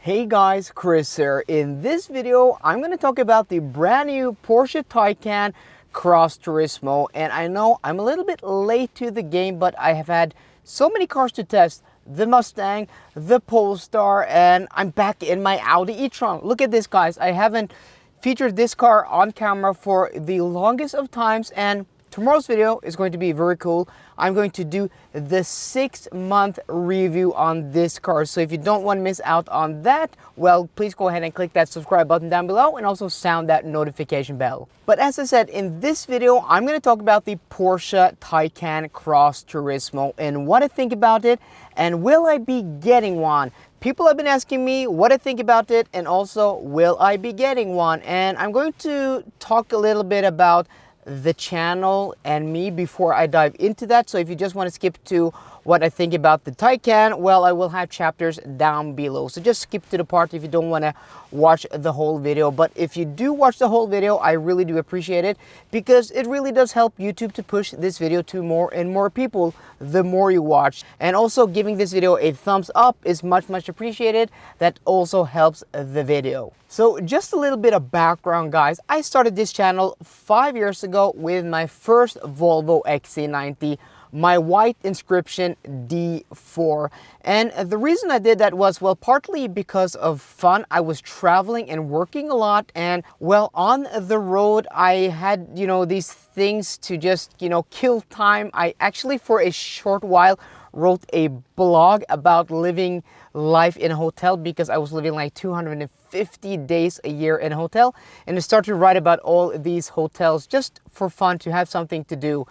Hey guys, Chris here. In this video, I'm going to talk about the brand new Porsche Taycan Cross Turismo. And I know I'm a little bit late to the game, but I have had so many cars to test. The Mustang, the Polestar, and I'm back in my Audi e-tron. Look at this, guys. I haven't featured this car on camera for the longest of times, and tomorrow's video is going to be very cool. I'm going to do the 6-month review on this car. So if you don't want to miss out on that, well, please go ahead and click that subscribe button down below and also sound that notification bell. But as I said, in this video, I'm going to talk about the Porsche Taycan Cross Turismo and what I think about it, and will I be getting one? People have been asking me what I think about it, and also will I be getting one? And I'm going to talk a little bit about the channel and me before I dive into that. So if you just want to skip to what I think about the Taycan, well, I will have chapters down below. So just skip to the part if you don't want to watch the whole video. But if you do watch the whole video, I really do appreciate it, because it really does help YouTube to push this video to more and more people the more you watch. And also giving this video a thumbs up is much appreciated. That also helps the video. So just a little bit of background, guys. I started this channel 5 years ago with my first Volvo XC90, my white inscription D4. And the reason I did that was, well, partly because of fun. I was traveling and working a lot, and well, on the road I had, these things to just, kill time. I actually, for a short while, wrote a blog about living life in a hotel, because I was living like 250 days a year in a hotel, and I started to write about all these hotels just for fun, to have something to do.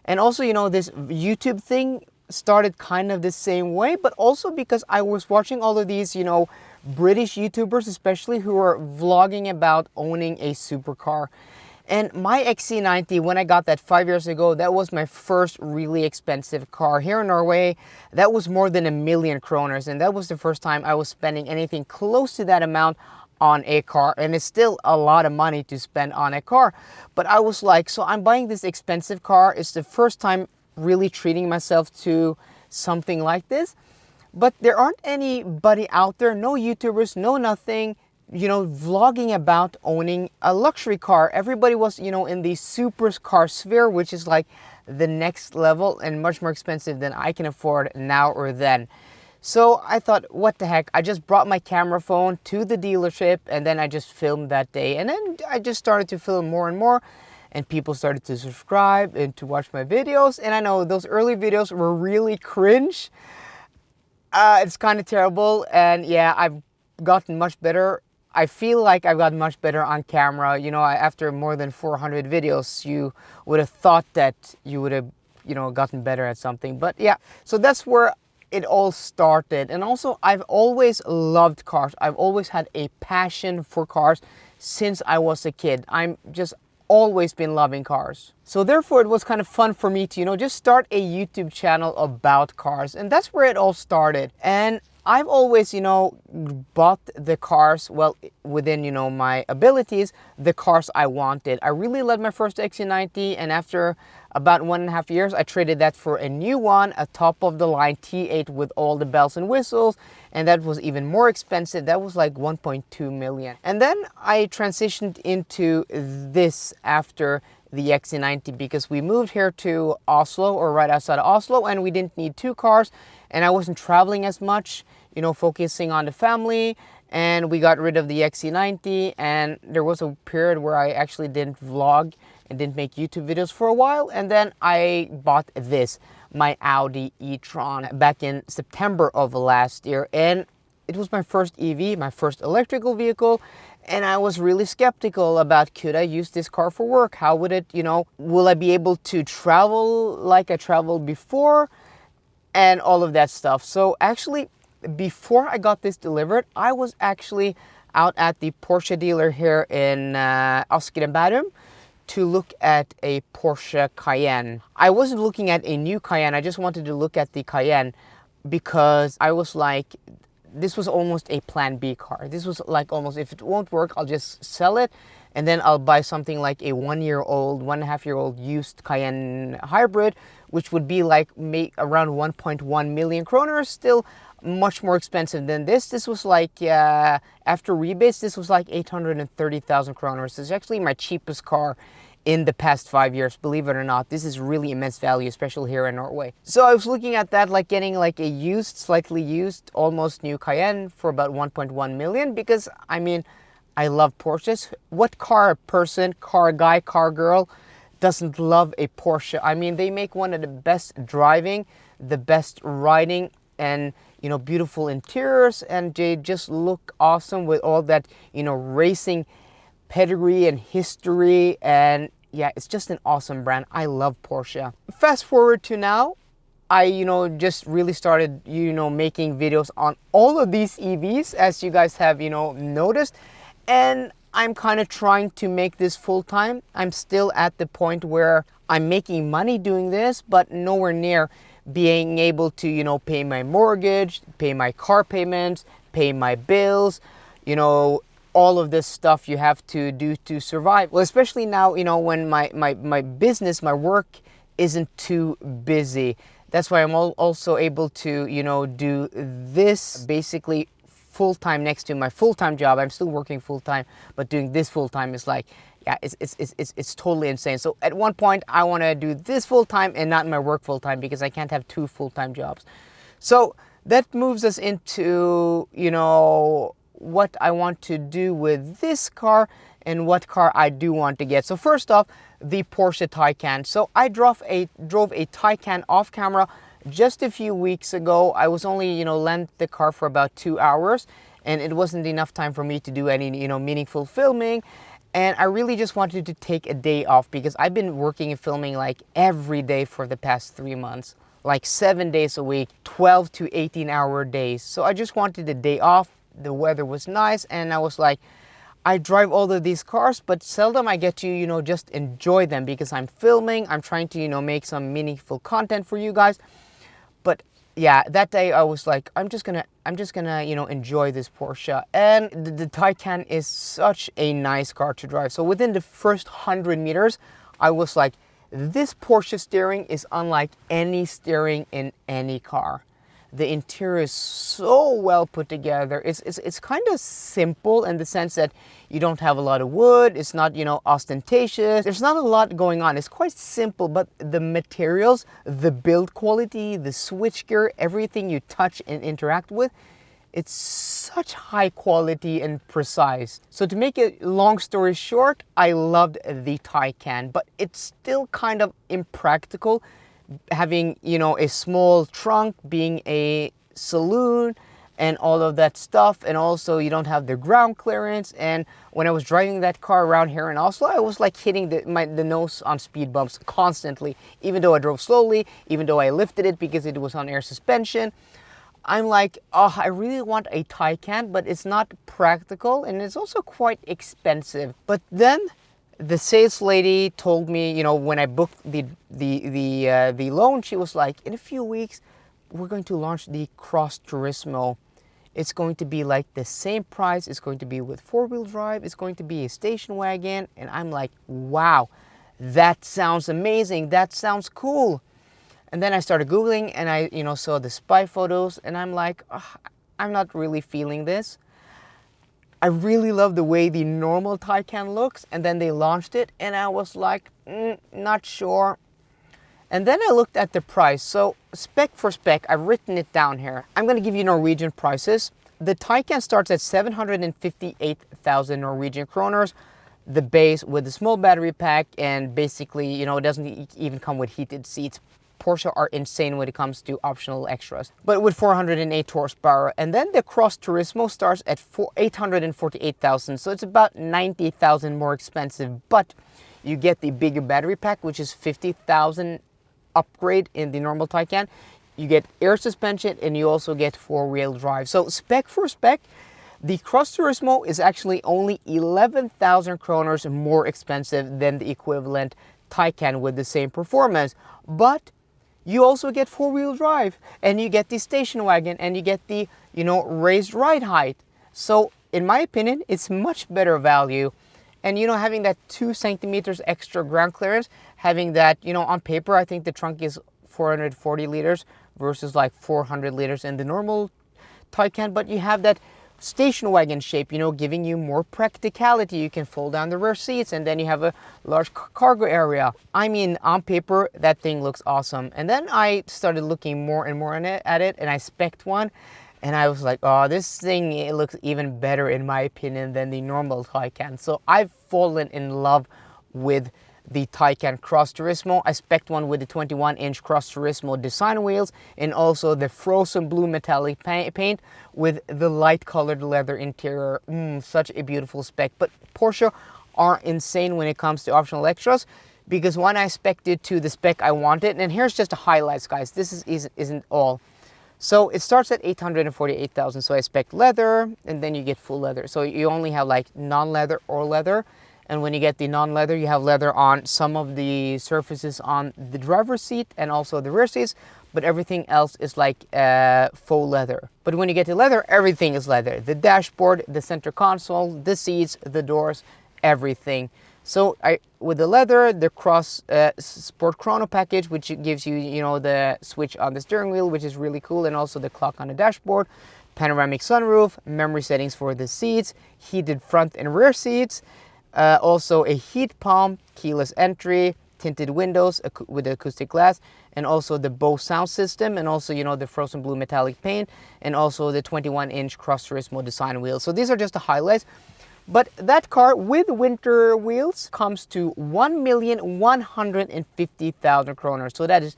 And also, this YouTube thing started kind of the same way, but also because I was watching all of these, British YouTubers especially, who are vlogging about owning a supercar. And my XC90, when I got that 5 years ago, that was my first really expensive car. Here in Norway, that was more than 1 million kroners, and that was the first time I was spending anything close to that amount on a car. And it's still a lot of money to spend on a car, but I was like, so I'm buying this expensive car. It's the first time really treating myself to something like this, but there aren't anybody out there, no YouTubers, no nothing, vlogging about owning a luxury car. Everybody was, in the supercar sphere, which is like the next level and much more expensive than I can afford now or then. So I thought, what the heck, I just brought my camera phone to the dealership, and then I just filmed that day. And then I just started to film more and more, and people started to subscribe and to watch my videos. And I know those early videos were really cringe. It's kind of terrible. And yeah, I've gotten much better. I feel like I've gotten much better on camera. After more than 400 videos, you would have thought that you would have, gotten better at something. But yeah, so that's where it all started. And also, I've always loved cars. I've always had a passion for cars since I was a kid. I'm just always been loving cars. So therefore, it was kind of fun for me to, just start a YouTube channel about cars. And that's where it all started. And I've always, bought the cars, well, within, my abilities, the cars I wanted. I really loved my first XC90, and after about 1.5 years, I traded that for a new one, a top-of-the-line T8 with all the bells and whistles, and that was even more expensive. That was like 1.2 million. And then I transitioned into this after the XC90, because we moved here to Oslo, or right outside of Oslo, and we didn't need 2 cars, and I wasn't traveling as much, focusing on the family, and we got rid of the XC90. And there was a period where I actually didn't vlog and didn't make YouTube videos for a while, and then I bought this, my Audi e-tron, back in September of last year. And it was my first EV, my first electrical vehicle, and I was really skeptical about, could I use this car for work? How would it, will I be able to travel like I traveled before? And all of that stuff. So actually, before I got this delivered, I was actually out at the Porsche dealer here in Asker and Bærum to look at a Porsche Cayenne. I wasn't looking at a new Cayenne. I just wanted to look at the Cayenne, because I was like, this was almost a plan B car. This was like almost, if it won't work, I'll just sell it, and then I'll buy something like a 1-year-old, 1.5-year-old used Cayenne hybrid, which would be like around 1.1 million kroners, still much more expensive than this. This was like, after rebates, this was like 830,000 kroners. It's actually my cheapest car in the past 5 years, believe it or not. This is really immense value, especially here in Norway. So I was looking at that, like getting like a used, slightly used, almost new Cayenne for about 1.1 million, because I mean, I love Porsches. What car person, car guy, car girl doesn't love a Porsche? I mean, they make one of the best driving, the best riding, and you know, beautiful interiors, and they just look awesome with all that, you know, racing pedigree and history. And yeah, it's just an awesome brand. I love Porsche. Fast forward to now, I, you know, just really started, you know, making videos on all of these EVs, as you guys have, you know, noticed. And I'm kind of trying to make this full-time. I'm still at the point where I'm making money doing this, but nowhere near being able to, you know, pay my mortgage, pay my car payments, pay my bills, you know, all of this stuff you have to do to survive. Well, especially now, you know, when my business, my work isn't too busy. That's why I'm also able to, you know, do this basically full-time next to my full-time job. I'm still working full-time, but doing this full-time is like, yeah, it's totally insane. So at one point I want to do this full-time and not my work full-time, because I can't have two full-time jobs. So that moves us into, you know, what I want to do with this car and what car I do want to get. So first off, the Porsche Taycan. So I drove a Taycan off camera just a few weeks ago. I was only, you know, lent the car for about 2 hours, and it wasn't enough time for me to do any, you know, meaningful filming. And I really just wanted to take a day off, because I've been working and filming like every day for the past 3 months, like 7 days a week, 12 to 18-hour days. So I just wanted a day off. The weather was nice, and I was like, I drive all of these cars, but seldom I get to, you know, just enjoy them, because I'm filming, I'm trying to, you know, make some meaningful content for you guys. But yeah, that day I was like, I'm just gonna, you know, enjoy this Porsche. And the Taycan is such a nice car to drive. So within the first 100 meters, I was like, this Porsche steering is unlike any steering in any car. The interior is so well put together. It's kind of simple in the sense that you don't have a lot of wood. It's not, you know, ostentatious. There's not a lot going on. It's quite simple, but the materials, the build quality, the switchgear, everything you touch and interact with, it's such high quality and precise. So to make a long story short, I loved the Taycan, but it's still kind of impractical having, you know, a small trunk, being a saloon and all of that stuff. And also you don't have the ground clearance. And when I was driving that car around here in Oslo, I was like hitting the nose on speed bumps constantly, even though I drove slowly, even though I lifted it because it was on air suspension. I'm like, oh, I really want a Taycan, but it's not practical, and it's also quite expensive. But then the sales lady told me, you know, when I booked the loan, she was like, in a few weeks, we're going to launch the Cross Turismo. It's going to be like the same price. It's going to be with 4-wheel drive. It's going to be a station wagon. And I'm like, wow, that sounds amazing. That sounds cool. And then I started Googling, and I, you know, saw the spy photos, and I'm like, oh, I'm not really feeling this. I really love the way the normal Taycan looks, and then they launched it, and I was like, not sure. And then I looked at the price. So spec for spec, I've written it down here. I'm going to give you Norwegian prices. The Taycan starts at 758,000 Norwegian kroners, the base with a small battery pack, and basically, you know, it doesn't even come with heated seats. Porsche are insane when it comes to optional extras, but with 408 horsepower. And then the Cross Turismo starts at 848,000, so it's about 90,000 more expensive, but you get the bigger battery pack, which is 50,000 upgrade in the normal Taycan. You get air suspension, and you also get 4-wheel drive. So spec for spec, the Cross Turismo is actually only 11,000 kroners more expensive than the equivalent Taycan with the same performance, but you also get 4-wheel drive, and you get the station wagon, and you get the, you know, raised ride height. So in my opinion, it's much better value. And, you know, having that 2 centimeters extra ground clearance, having that, you know, on paper, I think the trunk is 440 liters versus like 400 liters in the normal Taycan, but you have that station wagon shape, you know, giving you more practicality. You can fold down the rear seats, and then you have a large cargo area. I mean, on paper, that thing looks awesome. And then I started looking more and more at it, and I spec'd one, and I was like, oh, this thing, it looks even better in my opinion than the normal Taycan. So I've fallen in love with the Taycan Cross Turismo. I spec'd one with the 21-inch Cross Turismo design wheels, and also the frozen blue metallic paint with the light colored leather interior. Such a beautiful spec. But Porsche are insane when it comes to optional extras, because when I spec'd it to the spec I wanted, and here's just the highlights, guys, this isn't all. So it starts at 848,000. So I spec leather, and then you get full leather. So you only have like non-leather or leather. And when you get the non-leather, you have leather on some of the surfaces on the driver's seat and also the rear seats, but everything else is like faux leather. But when you get to leather, everything is leather. The dashboard, the center console, the seats, the doors, everything. So with the leather, the Cross Sport Chrono package, which gives you, you know, the switch on the steering wheel, which is really cool, and also the clock on the dashboard, panoramic sunroof, memory settings for the seats, heated front and rear seats, also a heat pump, keyless entry, tinted windows with acoustic glass, and also the Bose sound system, and also, you know, the frozen blue metallic paint, and also the 21-inch Cross Turismo design wheels. So these are just the highlights. But that car with winter wheels comes to 1,150,000 kroner. So that is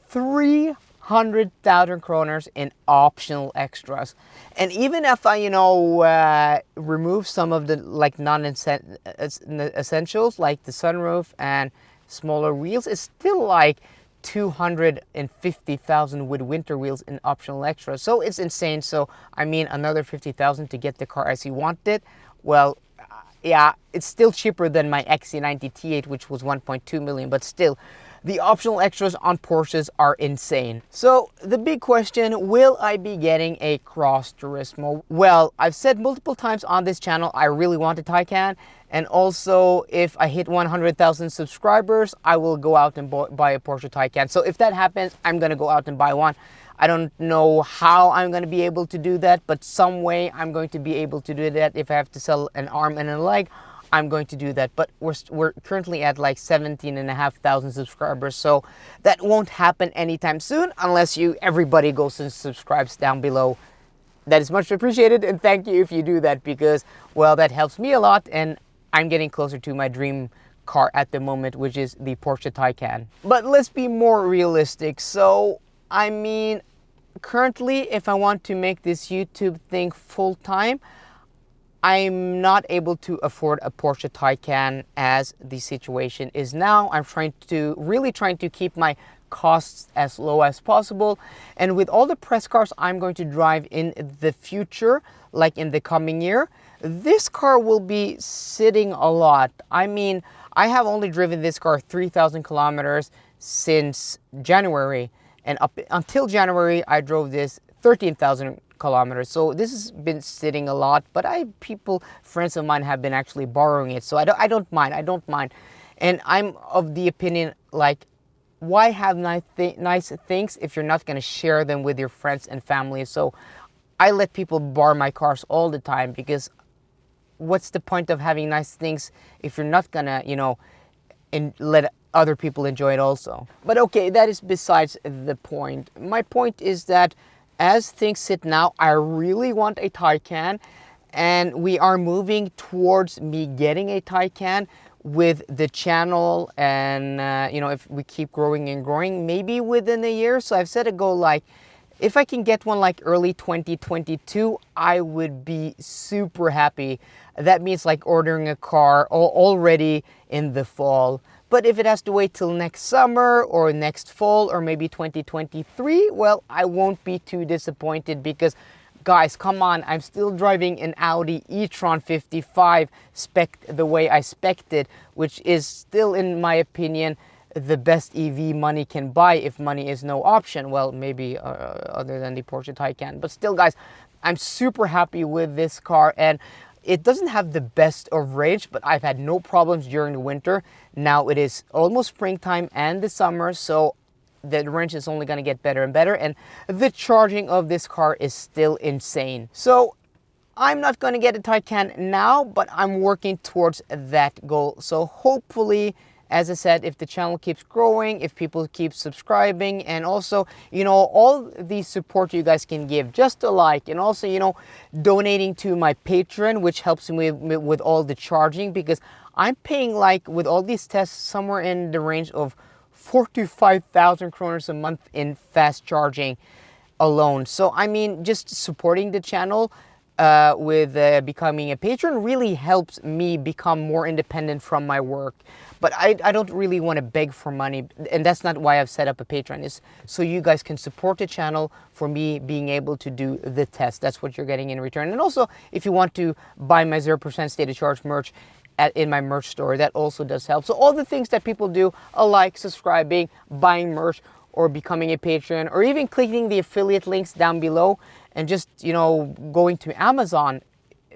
300,000 kroners in optional extras. And even if I, you know, remove some of the like non-essentials like the sunroof and smaller wheels, it's still like 250,000 with winter wheels in optional extras. So it's insane. So I mean, another 50,000 to get the car as you want it. Well, yeah, it's still cheaper than my XC90 T8, which was 1.2 million, but still, the optional extras on Porsches are insane. So the big question, will I be getting a Cross Turismo? Well, I've said multiple times on this channel, I really want a Taycan. And also, if I hit 100,000 subscribers, I will go out and buy a Porsche Taycan. So if that happens, I'm gonna go out and buy one. I don't know how I'm going to be able to do that, but some way I'm going to be able to do that. If I have to sell an arm and a leg, I'm going to do that. But we're currently at like 17,500 subscribers, so that won't happen anytime soon unless everybody goes and subscribes down below. That is much appreciated, and thank you if you do that, because, well, that helps me a lot, and I'm getting closer to my dream car at the moment, which is the Porsche Taycan. But let's be more realistic. So I mean, currently, if I want to make this YouTube thing full-time, I'm not able to afford a Porsche Taycan as the situation is now. I'm really trying to keep my costs as low as possible. And with all the press cars I'm going to drive in the future, like in the coming year, this car will be sitting a lot. I mean, I have only driven this car 3,000 kilometers since January. And up until January, I drove this 13,000 kilometers. So this has been sitting a lot, but friends of mine have been actually borrowing it. So I don't mind. And I'm of the opinion, like, why have nice things if you're not going to share them with your friends and family? So I let people borrow my cars all the time, because what's the point of having nice things if you're not going to, you know, let other people enjoy it also? But okay, that is besides the point. My point is that as things sit now, I really want a Taycan, and we are moving towards me getting a Taycan with the channel, and you know, if we keep growing and growing, maybe within a year. So I've set a goal, like, if I can get one like early 2022, I would be super happy. That means like ordering a car already in the fall. But if it has to wait till next summer or next fall or maybe 2023, well, I won't be too disappointed, because, guys, come on, I'm still driving an Audi e-tron 55 spec'd the way I spec'd it, which is still, in my opinion, the best EV money can buy if money is no option. Well, maybe other than the Porsche Taycan. But still, guys, I'm super happy with this car, and it doesn't have the best of range, but I've had no problems during the winter. Now it is almost springtime and the summer, so the range is only going to get better and better, and the charging of this car is still insane. So I'm not going to get a Taycan now, but I'm working towards that goal. So hopefully, as I said, if the channel keeps growing, if people keep subscribing, and also, you know, all the support you guys can give, just a like, and also, you know, donating to my Patreon, which helps me with all the charging, because I'm paying, like, with all these tests, somewhere in the range of 4,000 to 5,000 kroners a month in fast charging alone. So I mean, just supporting the channel with becoming a patron really helps me become more independent from my work. But I don't really want to beg for money, and that's not why I've set up a Patreon. It's so you guys can support the channel for me being able to do the test. That's what you're getting in return. And also, if you want to buy my 0% state of charge merch in my merch store, that also does help. So all the things that people do, like subscribing, buying merch, or becoming a patron, or even clicking the affiliate links down below, and just, you know, going to Amazon,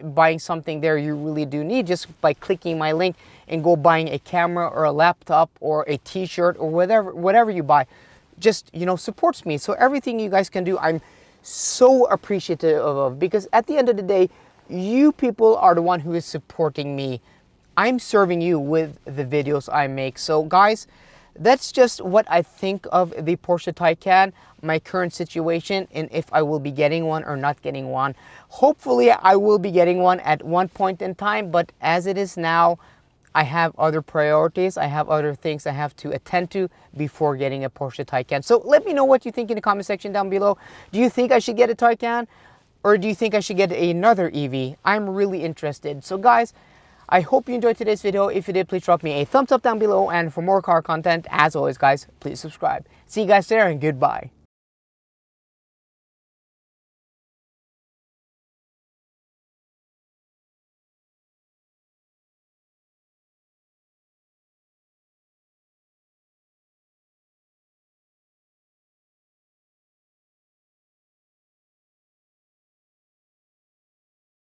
buying something there you really do need, just by clicking my link and go buying a camera or a laptop or a t-shirt or whatever you buy, just, you know, supports me. So everything you guys can do, I'm so appreciative of, because at the end of the day, you people are the one who is supporting me. I'm serving you with the videos I make. So guys, that's just what I think of the Porsche Taycan, my current situation, and if I will be getting one or not getting one. Hopefully I will be getting one at one point in time, but as it is now, I have other priorities. I have other things I have to attend to before getting a Porsche Taycan. So let me know what you think in the comment section down below. Do you think I should get a Taycan, or do you think I should get another EV? I'm really interested. So guys, I hope you enjoyed today's video. If you did, please drop me a thumbs up down below. And for more car content, as always, guys, please subscribe. See you guys there, and goodbye.